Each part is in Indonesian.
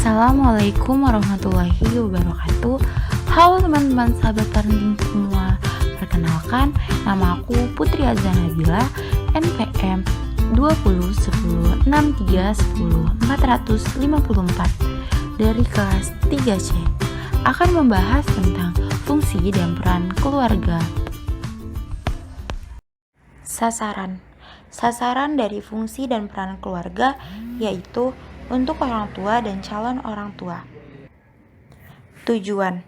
Assalamualaikum warahmatullahi wabarakatuh. Halo teman-teman sahabat parenting semua. Perkenalkan, nama aku Putri Azza Nabila, NPM 201063104454 dari kelas 3C. Akan membahas tentang fungsi dan peran keluarga. Sasaran dari fungsi dan peran keluarga yaitu untuk orang tua dan calon orang tua. Tujuan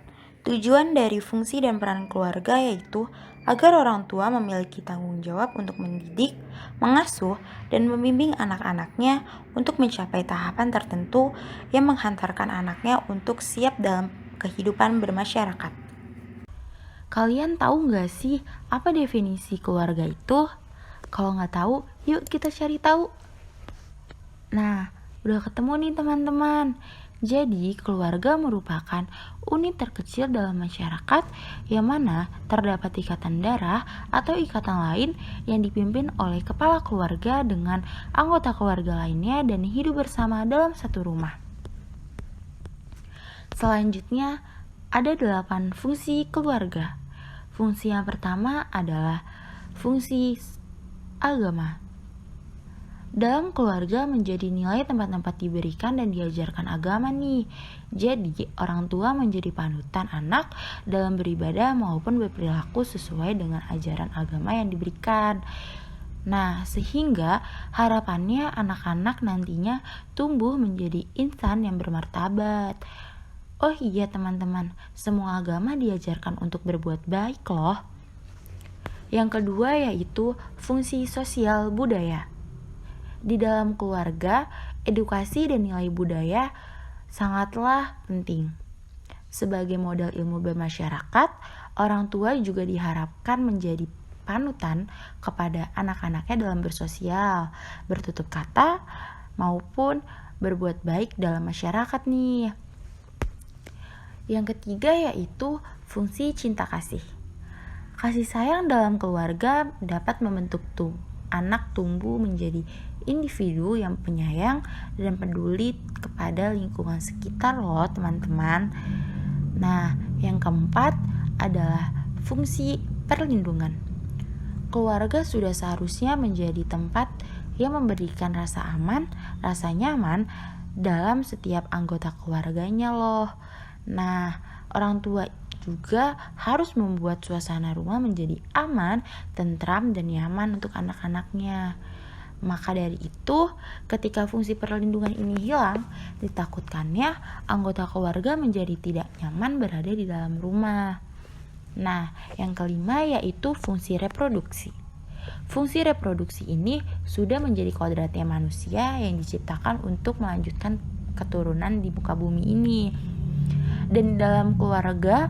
dari fungsi dan peran keluarga yaitu agar orang tua memiliki tanggung jawab untuk mendidik, mengasuh, dan membimbing anak-anaknya untuk mencapai tahapan tertentu yang menghantarkan anaknya untuk siap dalam kehidupan bermasyarakat. Kalian tahu nggak sih apa definisi keluarga itu? Kalau nggak tahu, yuk kita cari tahu. Nah, udah ketemu nih teman-teman. Jadi keluarga merupakan unit terkecil dalam masyarakat yang mana terdapat ikatan darah atau ikatan lain yang dipimpin oleh kepala keluarga dengan anggota keluarga lainnya dan hidup bersama dalam satu rumah. Selanjutnya ada 8 fungsi keluarga. Fungsi yang pertama adalah fungsi agama. Dalam keluarga menjadi nilai tempat-tempat diberikan dan diajarkan agama nih. Jadi orang tua menjadi panutan anak dalam beribadah maupun berperilaku sesuai dengan ajaran agama yang diberikan. Nah, sehingga harapannya anak-anak nantinya tumbuh menjadi insan yang bermartabat. Oh iya teman-teman, semua agama diajarkan untuk berbuat baik loh. Yang kedua yaitu fungsi sosial budaya. Di dalam keluarga, edukasi dan nilai budaya sangatlah penting. Sebagai modal ilmu bermasyarakat, orang tua juga diharapkan menjadi panutan kepada anak-anaknya dalam bersosial, bertutur kata, maupun berbuat baik dalam masyarakat nih. Yang ketiga yaitu fungsi cinta kasih. Kasih sayang dalam keluarga dapat membentuk anak tumbuh menjadi individu yang penyayang dan peduli kepada lingkungan sekitar loh teman-teman. Nah, yang keempat adalah fungsi perlindungan. Keluarga sudah seharusnya menjadi tempat yang memberikan rasa aman, rasa nyaman dalam setiap anggota keluarganya loh. Nah, orang tua juga harus membuat suasana rumah menjadi aman, tentram, dan nyaman untuk anak-anaknya. Maka dari itu, ketika fungsi perlindungan ini hilang, ditakutkannya anggota keluarga menjadi tidak nyaman berada di dalam rumah. Nah, yang kelima yaitu fungsi reproduksi. Fungsi reproduksi ini sudah menjadi kodratnya manusia yang diciptakan untuk melanjutkan keturunan di muka bumi ini. Dan dalam keluarga,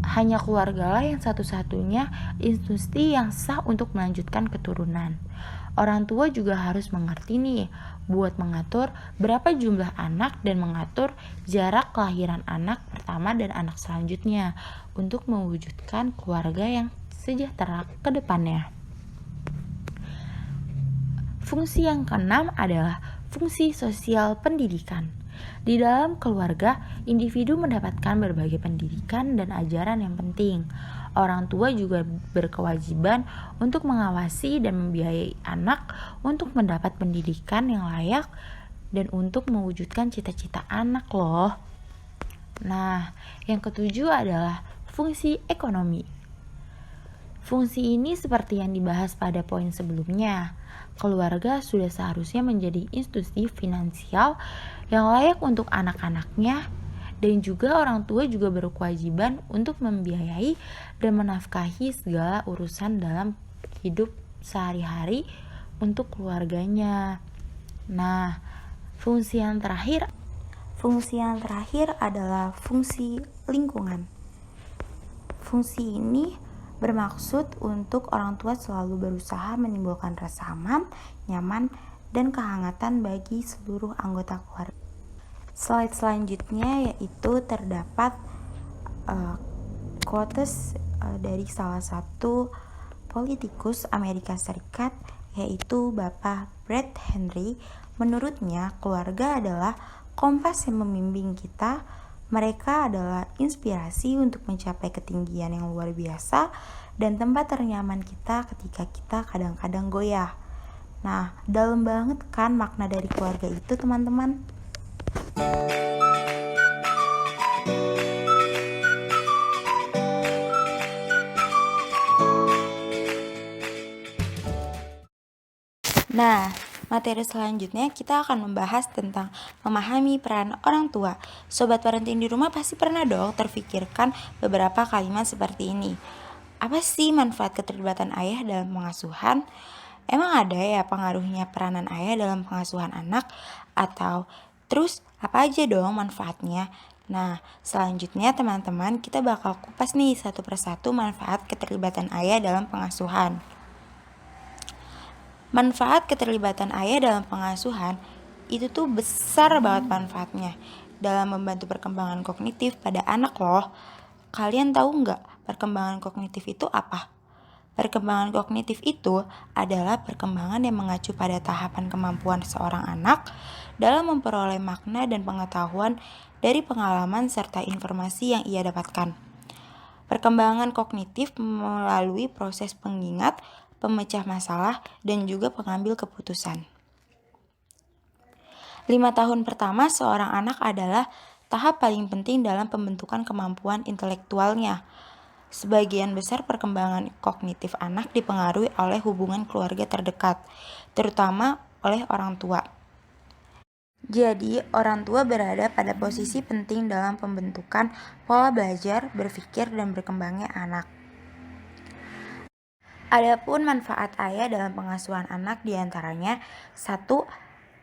hanya keluargalah yang satu-satunya institusi yang sah untuk melanjutkan keturunan. Orang tua juga harus mengerti nih, buat mengatur berapa jumlah anak dan mengatur jarak kelahiran anak pertama dan anak selanjutnya untuk mewujudkan keluarga yang sejahtera ke depannya. Fungsi yang keenam adalah fungsi sosial pendidikan. Di dalam keluarga, individu mendapatkan berbagai pendidikan dan ajaran yang penting. Orang tua juga berkewajiban untuk mengawasi dan membiayai anak untuk mendapat pendidikan yang layak dan untuk mewujudkan cita-cita anak loh. Nah, yang ketujuh adalah fungsi ekonomi. Fungsi ini seperti yang dibahas pada poin sebelumnya. Keluarga sudah seharusnya menjadi institusi finansial yang layak untuk anak-anaknya, dan juga orang tua juga berkewajiban untuk membiayai dan menafkahi segala urusan dalam hidup sehari-hari untuk keluarganya. Nah, fungsi yang terakhir adalah fungsi lingkungan. Fungsi ini bermaksud untuk orang tua selalu berusaha menimbulkan rasa aman, nyaman, dan kehangatan bagi seluruh anggota keluarga. Slide selanjutnya yaitu terdapat quotes dari salah satu politikus Amerika Serikat yaitu Bapak Brett Henry. Menurutnya, keluarga adalah kompas yang membimbing kita. Mereka adalah inspirasi untuk mencapai ketinggian yang luar biasa dan tempat ternyaman kita ketika kita kadang-kadang goyah. Nah, dalam banget kan makna dari keluarga itu, teman-teman? Nah, materi selanjutnya kita akan membahas tentang memahami peran orang tua. Sobat parenting di rumah pasti pernah dong terfikirkan beberapa kalimat seperti ini. Apa sih manfaat keterlibatan ayah dalam pengasuhan? Emang ada ya pengaruhnya peranan ayah dalam pengasuhan anak? Atau terus apa aja dong manfaatnya? Nah, selanjutnya teman-teman kita bakal kupas nih satu persatu manfaat keterlibatan ayah dalam pengasuhan. Manfaat keterlibatan ayah dalam pengasuhan itu tuh besar banget manfaatnya dalam membantu perkembangan kognitif pada anak loh. Kalian tahu nggak perkembangan kognitif itu apa? Perkembangan kognitif itu adalah perkembangan yang mengacu pada tahapan kemampuan seorang anak dalam memperoleh makna dan pengetahuan dari pengalaman serta informasi yang ia dapatkan. Perkembangan kognitif melalui proses pengingat, pemecah masalah, dan juga pengambil keputusan. 5 tahun pertama seorang anak adalah tahap paling penting dalam pembentukan kemampuan intelektualnya. Sebagian besar perkembangan kognitif anak dipengaruhi oleh hubungan keluarga terdekat, terutama oleh orang tua. Jadi, orang tua berada pada posisi penting dalam pembentukan pola belajar, berpikir, dan berkembangnya anak. Adapun manfaat ayah dalam pengasuhan anak diantaranya 1.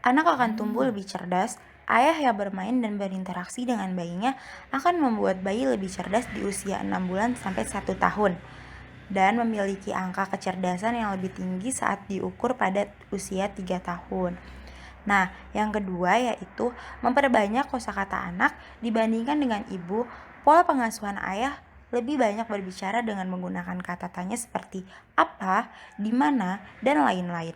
Anak akan tumbuh lebih cerdas. Ayah yang bermain dan berinteraksi dengan bayinya akan membuat bayi lebih cerdas di usia 6 bulan sampai 1 tahun dan memiliki angka kecerdasan yang lebih tinggi saat diukur pada usia 3 tahun. Nah, yang kedua yaitu memperbanyak kosakata anak dibandingkan dengan ibu. Pola pengasuhan ayah lebih banyak berbicara dengan menggunakan kata tanya seperti apa, di mana, dan lain-lain.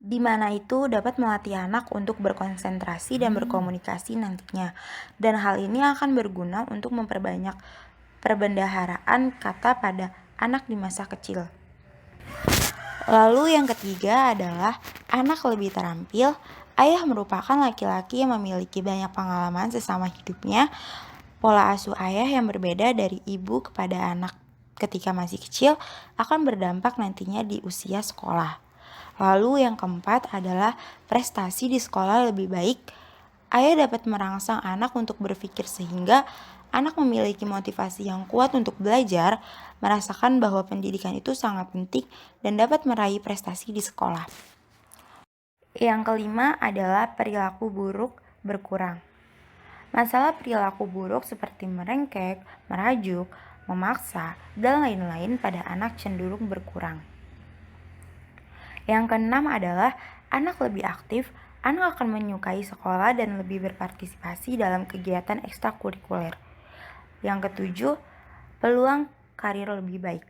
Di mana itu dapat melatih anak untuk berkonsentrasi dan berkomunikasi nantinya. Dan hal ini akan berguna untuk memperbanyak perbendaharaan kata pada anak di masa kecil. Lalu yang ketiga adalah anak lebih terampil. Ayah merupakan laki-laki yang memiliki banyak pengalaman sesama hidupnya. Pola asuh ayah yang berbeda dari ibu kepada anak ketika masih kecil akan berdampak nantinya di usia sekolah. Lalu yang keempat adalah prestasi di sekolah lebih baik. Ayah dapat merangsang anak untuk berpikir sehingga anak memiliki motivasi yang kuat untuk belajar, merasakan bahwa pendidikan itu sangat penting dan dapat meraih prestasi di sekolah. Yang kelima adalah perilaku buruk berkurang. Masalah perilaku buruk seperti merengek, merajuk, memaksa, dan lain-lain pada anak cenderung berkurang. Yang keenam adalah anak lebih aktif. Anak akan menyukai sekolah dan lebih berpartisipasi dalam kegiatan ekstrakurikuler. Yang ketujuh, peluang karir lebih baik.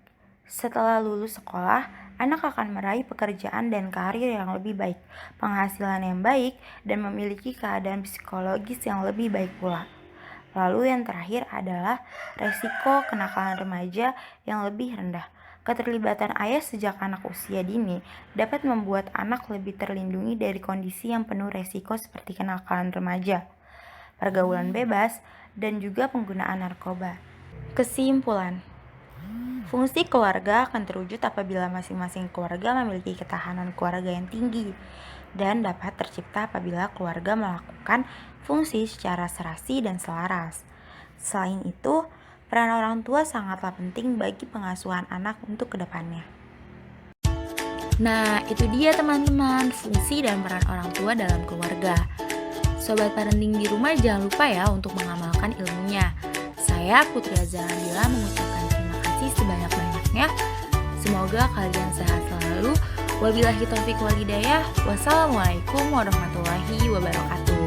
Setelah lulus sekolah, anak akan meraih pekerjaan dan karir yang lebih baik, penghasilan yang baik, dan memiliki keadaan psikologis yang lebih baik pula. Lalu yang terakhir adalah resiko kenakalan remaja yang lebih rendah. Keterlibatan ayah sejak anak usia dini dapat membuat anak lebih terlindungi dari kondisi yang penuh resiko seperti kenakalan remaja, pergaulan bebas, dan juga penggunaan narkoba. Kesimpulan, fungsi keluarga akan terwujud apabila masing-masing keluarga memiliki ketahanan keluarga yang tinggi dan dapat tercipta apabila keluarga melakukan fungsi secara serasi dan selaras. Selain itu, peran orang tua sangatlah penting bagi pengasuhan anak untuk kedepannya. Nah, itu dia teman-teman, fungsi dan peran orang tua dalam keluarga. Sobat parenting di rumah jangan lupa ya untuk mengamalkan ilmunya. Saya Putri Azharandila mengucapkan terima kasih sebanyak-banyaknya. Semoga kalian sehat selalu. Wabillahi taufiq wal hidayah. Wassalamualaikum warahmatullahi wabarakatuh.